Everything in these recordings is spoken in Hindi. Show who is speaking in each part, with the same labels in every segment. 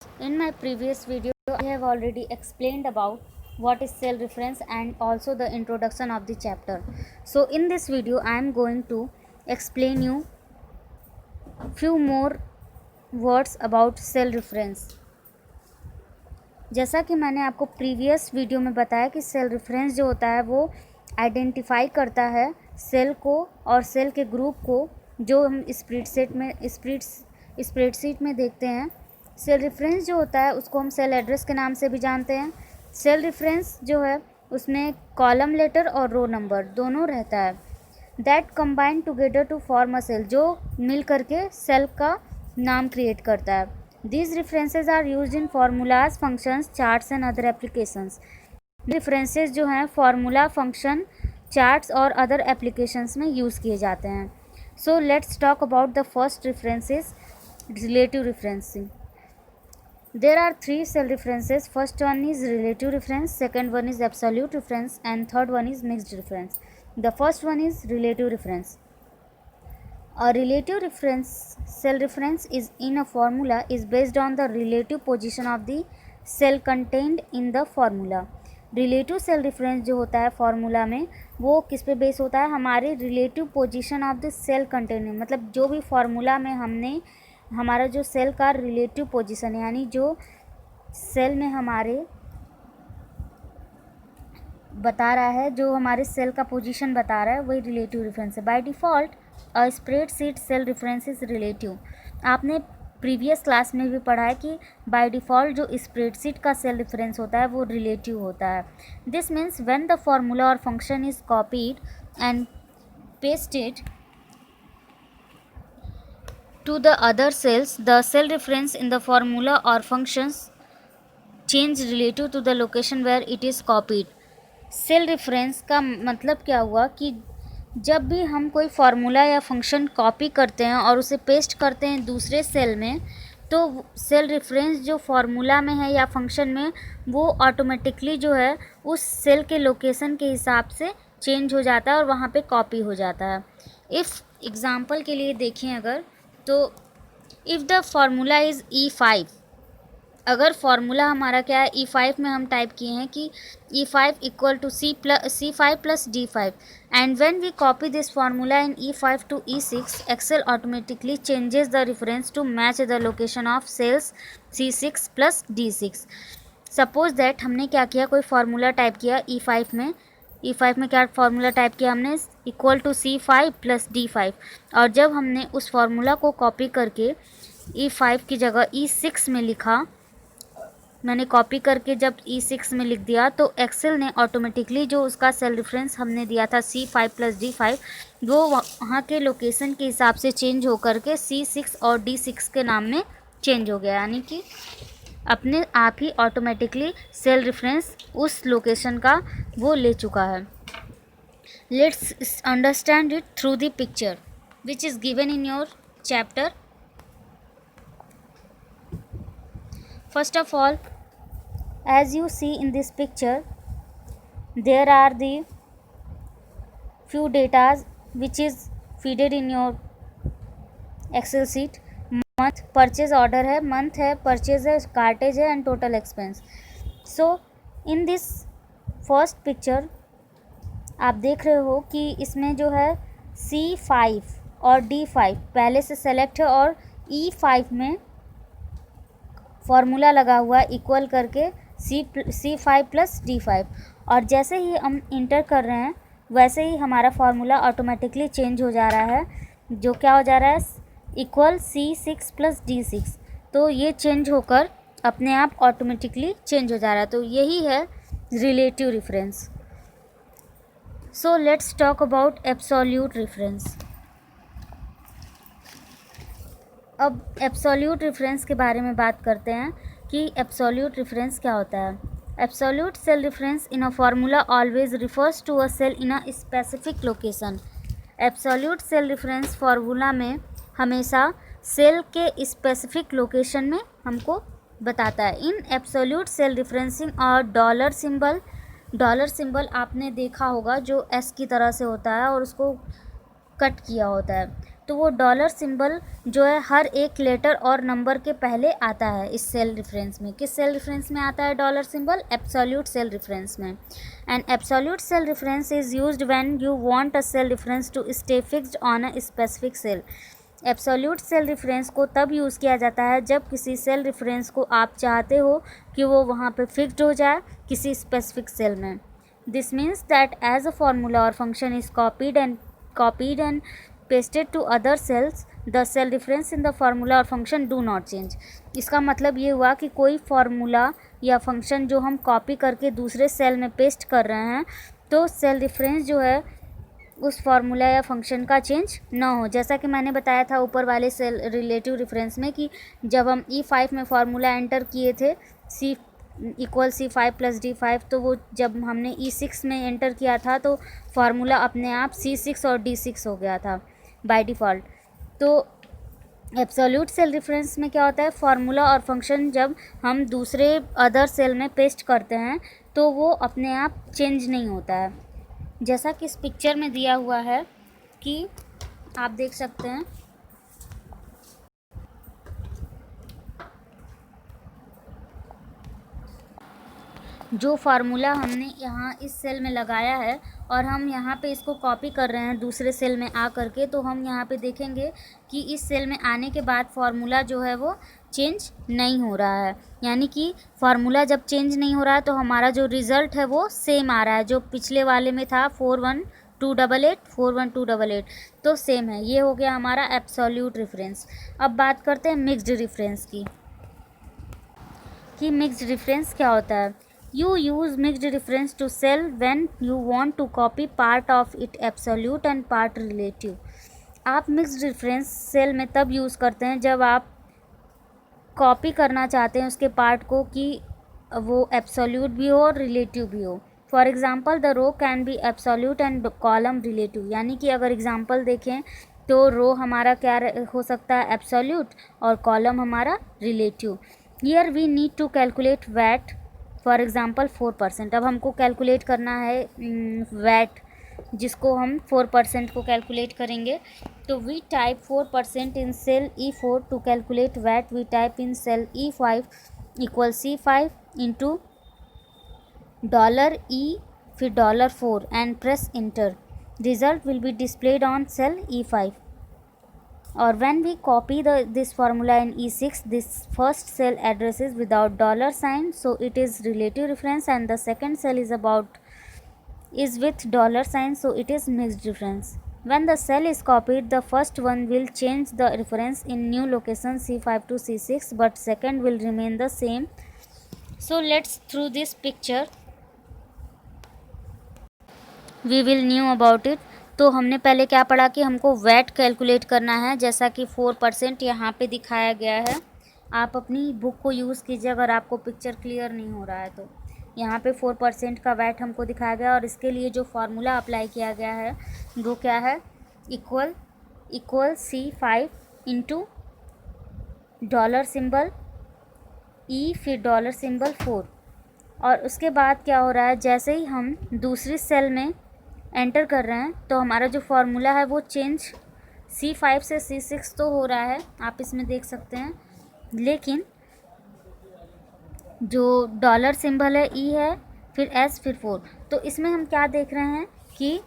Speaker 1: In my previous video, I have already explained about what is cell reference and also the introduction of the chapter. So in this video, I am going to explain you few more words about cell reference. जैसा कि मैंने आपको प्रीवियस वीडियो में बताया कि सेल रेफरेंस जो होता है वो आइडेंटिफाई करता है सेल को और सेल के ग्रुप को, जो हम स्प्रेडशीट में देखते हैं। सेल रेफरेंस जो होता है उसको हम सेल एड्रेस के नाम से भी जानते हैं। सेल रेफरेंस जो है उसमें कॉलम लेटर और रो नंबर दोनों रहता है। That combine together to form a cell, जो मिल करके सेल का नाम क्रिएट करता है। These references are used in formulas, functions, charts and other applications. References जो हैं formula, function, charts और other applications में use किए जाते हैं। So let's talk about the first references, relative referencing. There are three cell references. First one is relative reference, second one is absolute reference and third one is mixed reference. The first one is relative reference. A relative reference cell reference is in a formula is based on the relative position of the cell contained in the formula. Relative cell reference जो होता है फॉर्मूला में वो किस पे बेस होता है, हमारे relative position of the cell containing, मतलब जो भी फार्मूला में हमने हमारा जो सेल का रिलेटिव पोजीशन है, यानी जो सेल में हमारे बता रहा है, जो हमारे सेल का पोजीशन बता रहा है, वही रिलेटिव रेफरेंस है। By default a spreadsheet cell reference is relative. आपने प्रीवियस क्लास में भी पढ़ा है कि बाय डिफ़ॉल्ट जो स्प्रेडशीट का सेल रेफरेंस होता है वो रिलेटिव होता है। This means when the formula और function is copied and pasted to the other cells, the cell reference in the formula or functions change relative to the location where it is copied. Cell reference का मतलब क्या हुआ कि जब भी हम कोई फार्मूला या फंक्शन कॉपी करते हैं और उसे पेस्ट करते हैं दूसरे सेल में, तो सेल रेफरेंस जो फार्मूला में है या फंक्शन में वो ऑटोमेटिकली जो है उस सेल के लोकेशन के हिसाब से चेंज हो जाता है और वहाँ पे कॉपी हो जाता है। इफ़ एग्ज़ाम्पल के लिए देखें अगर, तो if the formula is E5, अगर फार्मूला हमारा क्या है E5 में हम टाइप किए हैं कि E5 equal to C5 plus D5 and when we copy this formula in E5 to E6, Excel automatically changes the reference to match the location of cells C6 plus D6। Suppose that हमने क्या किया, कोई फार्मूला टाइप किया E5 में, E5 में क्या फार्मूला टाइप किया हमने, equal to C5 plus D5, और जब हमने उस फार्मूला को कॉपी करके E5 की जगह E6 में लिखा, मैंने कॉपी करके जब E6 में लिख दिया, तो एक्सेल ने ऑटोमेटिकली जो उसका सेल रेफरेंस हमने दिया था C5 प्लस D5, वो वहाँ के लोकेशन के हिसाब से चेंज हो करके C6 और D6 के नाम में चेंज हो गया, यानी कि अपने आप ही ऑटोमेटिकली सेल रेफरेंस उस लोकेशन का वो ले चुका है। Let's understand it through the picture which is given in your chapter. First of all, as you see in this picture, there are the few data which is feeded in your Excel sheet. Month, purchase order है, month है, purchase है, cartage है and total expense. So in this first picture आप देख रहे हो कि इसमें जो है C5 और D5 पहले से सेलेक्ट है और E5 में फार्मूला लगा हुआ है इक्वल करके C5 प्लस D5, और जैसे ही हम इंटर कर रहे हैं वैसे ही हमारा फार्मूला ऑटोमेटिकली चेंज हो जा रहा है, जो क्या हो जा रहा है, इक्वल C6 प्लस D6। तो ये चेंज होकर अपने आप ऑटोमेटिकली चेंज हो जा रहा है, तो यही है relative reference. So let's talk about absolute reference. अब एब्सोल्यूट रेफरेंस के बारे में बात करते हैं कि एब्सोल्यूट रेफरेंस क्या होता है। Absolute cell reference in a formula always refers to a cell in a specific location. Absolute cell reference formula में हमेशा सेल के स्पेसिफिक लोकेशन में हमको बताता है। इन एब्सोल्यूट सेल रेफरेंसिंग और डॉलर सिंबल आपने देखा होगा जो S की तरह से होता है और उसको कट किया होता है। तो वो डॉलर सिंबल जो है हर एक लेटर और नंबर के पहले आता है इस सेल रेफरेंस में। किस सेल रेफरेंस में आता है dollar symbol? Absolute cell reference में। And absolute cell reference is used when you want a cell reference to stay fixed on a specific cell. Absolute cell reference को तब यूज़ किया जाता है जब किसी सेल रेफरेंस को आप चाहते हो कि वो वहाँ पे फिक्स्ड हो जाए किसी स्पेसिफिक सेल में। This means that as a formula और function is copied and pasted to other cells, the cell reference in the formula or function do not change। इसका मतलब ये हुआ कि कोई फार्मूला या फंक्शन जो हम कॉपी करके दूसरे सेल में पेस्ट कर रहे हैं तो सेल रेफरेंस जो है उस फार्मूला या फंक्शन का चेंज ना हो। जैसा कि मैंने बताया था ऊपर वाले सेल रिलेटिव रेफरेंस में कि जब हम E5 में फार्मूला एंटर किए थे C equal C5 plus D5, तो वो जब हमने E6 में एंटर किया था तो फार्मूला अपने आप C6 और D6 हो गया था बाय डिफ़ॉल्ट। तो एब्सोल्यूट सेल रेफरेंस में क्या होता है, फार्मूला और फंक्शन जब हम दूसरे अदर सेल में पेस्ट करते हैं तो वो अपने आप चेंज नहीं होता है। जैसा कि इस पिक्चर में दिया हुआ है कि आप देख सकते हैं जो फार्मूला हमने यहाँ इस सेल में लगाया है और हम यहाँ पे इसको कॉपी कर रहे हैं दूसरे सेल में आ करके, तो हम यहाँ पे देखेंगे कि इस सेल में आने के बाद फार्मूला जो है वो चेंज नहीं हो रहा है। यानी कि फार्मूला जब चेंज नहीं हो रहा है तो हमारा जो रिज़ल्ट है वो सेम आ रहा है। जो पिछले वाले में था 41288 41288 तो सेम है। ये हो गया हमारा एब्सोल्यूट रेफरेंस। अब बात करते हैं मिक्स्ड रेफरेंस की कि मिक्स्ड रेफरेंस क्या होता है। You use mixed reference to cell when you want to copy part of it absolute and part relative। आप मिक्स्ड रेफरेंस सेल में तब यूज़ करते हैं जब आप कॉपी करना चाहते हैं उसके पार्ट को कि वो एब्सोल्यूट भी हो और रिलेटिव भी हो। For example the row can be absolute and column relative. यानी कि अगर एग्ज़ाम्पल देखें तो रो हमारा क्या हो सकता है, एब्सोल्यूट, और कॉलम हमारा relative. Here we need to calculate VAT, for example 4%। अब हमको कैलकुलेट करना है वैट, जिसको हम 4% को कैलकुलेट करेंगे। तो we type 4% in cell E4 to calculate VAT. We type in cell E5 equal C5 into $E फिर $4 and press enter. Result will be displayed on cell E5। Or when we copy this formula in E6, this first cell address is without $sign, so it is relative reference, and the second cell is with $sign, so it is mixed reference. When the cell is copied, the first one will change the reference in new location C5 to C6, but second will remain the same. So let's through this picture we will knew about it। तो हमने पहले क्या पढ़ा कि हमको वैट कैलकुलेट करना है, जैसा कि 4% यहाँ पे दिखाया गया है। आप अपनी बुक को यूज़ कीजिए अगर आपको पिक्चर क्लियर नहीं हो रहा है तो। यहाँ पे 4% का वैट हमको दिखाया गया और इसके लिए जो फार्मूला अप्लाई किया गया है वो क्या है, equal C5 into dollar symbol E फिर डॉलर सिंबल 4। और उसके बाद क्या हो रहा है, जैसे ही हम दूसरी सेल में एंटर कर रहे हैं तो हमारा जो फार्मूला है वो चेंज C5 से C6 तो हो रहा है, आप इसमें देख सकते हैं, लेकिन जो डॉलर सिंबल है E है फिर S फिर 4। तो इसमें हम क्या देख रहे हैं कि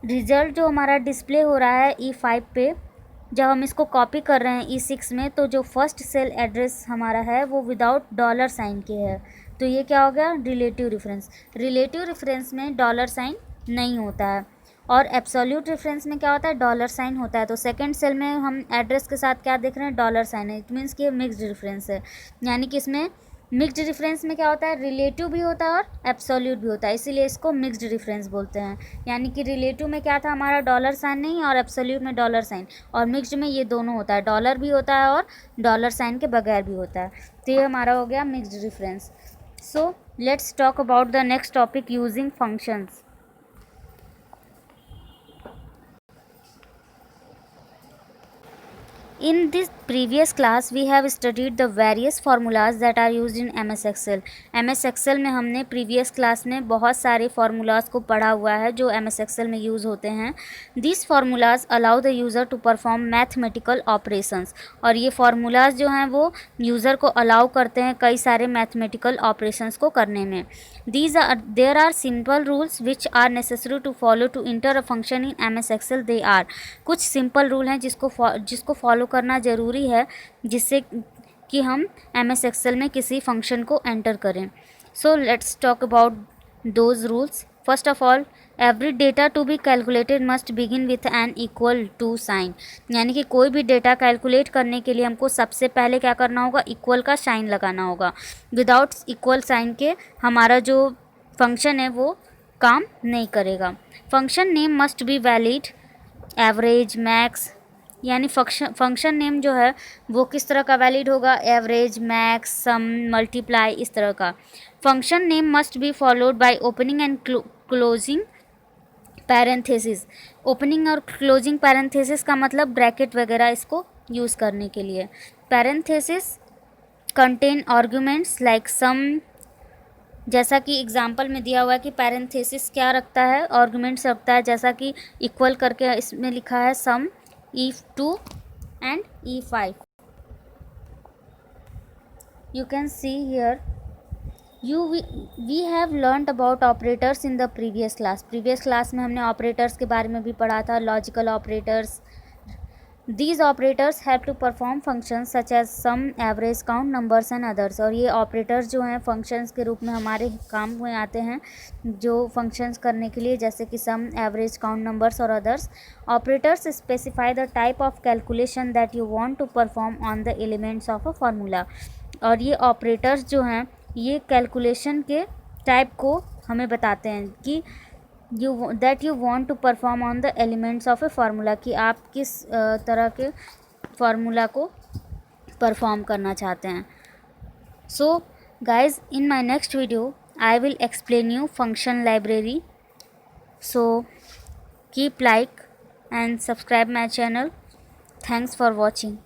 Speaker 1: रिज़ल्ट जो हमारा डिस्प्ले हो रहा है E5 पे, जब हम इसको कॉपी कर रहे हैं E6 में, तो जो फर्स्ट सेल एड्रेस हमारा है वो विदाउट $साइन के है। तो ये क्या हो गया, रिलेटिव रेफरेंस। रिलेटिव रेफरेंस में $साइन नहीं होता है और एब्सोल्यूट रेफरेंस में क्या होता है, $साइन होता है। तो सेकंड सेल में हम एड्रेस के साथ क्या देख रहे हैं, $साइन है। इट मीन्स कि ये मिक्स्ड रेफरेंस है। यानी कि इसमें मिक्स्ड रेफरेंस में क्या होता है, रिलेटिव भी होता है और एब्सोल्यूट भी होता है, इसीलिए इसको मिक्स्ड रेफरेंस बोलते हैं। यानी कि रिलेटिव में क्या था हमारा $साइन नहीं और एब्सोल्यूट में $साइन, और मिक्स्ड में ये दोनों होता है, डॉलर भी होता है और $साइन के बगैर भी होता है। तो ये हमारा हो गया mixed reference. So let's talk about the next topic, using functions। In this previous class we have studied the various formulas that are used in MS Excel. MS Excel में हमने previous class में बहुत सारे formulas को पढ़ा हुआ है जो MS Excel में use होते हैं. These formulas allow the user to perform mathematical operations. और ये formulas जो हैं वो user को allow करते हैं कई सारे mathematical operations को करने में. There are simple rules which are necessary to follow to enter a function in MS Excel. They are कुछ सिंपल रूल हैं जिसको फॉलो करना ज़रूरी है जिससे कि हम MS Excel में किसी फंक्शन को एंटर करें. So let's talk about those rules. First of all, every data to be calculated must begin with an equal to sign. यानी कि कोई भी डेटा कैलकुलेट करने के लिए हमको सबसे पहले क्या करना होगा, इक्वल का साइन लगाना होगा. विदाउट इक्वल साइन के हमारा जो फंक्शन है वो काम नहीं करेगा. Function name must be valid. Average, max, यानी फंक्शन नेम जो है वो किस तरह का वैलिड होगा, एवरेज, मैक्स, सम, मल्टीप्लाई, इस तरह का. Function name must be followed by opening and closing parenthesis. Opening और क्लोजिंग पैरेंथेसिस का मतलब ब्रैकेट वगैरह इसको यूज़ करने के लिए. Parenthesis contain arguments like sum. जैसा कि एग्जाम्पल में दिया हुआ है कि पैरेंथेसिस क्या रखता है, आर्गुमेंट्स रखता है. जैसा कि इक्वल करके इसमें लिखा है सम, E2 and E5. You can see here we have learnt about operators in the previous class में हमने operators के बारे में भी पढ़ा था. logical operators. These operators help to perform functions such as sum, average, count, numbers and others. और ये operators जो हैं functions के रूप में हमारे काम में आते हैं जो functions करने के लिए, जैसे कि sum, average, count, numbers और others. Operators specify the type of calculation that you want to perform on the elements of a formula. और ये operators जो हैं ये calculation के type को हमें बताते हैं कि that you want to perform on the elements of a formula, कि आप किस तरह के फार्मूला को परफॉर्म करना चाहते हैं. सो guys, in my next video I will explain you function library. So keep like and subscribe my channel. Thanks for watching.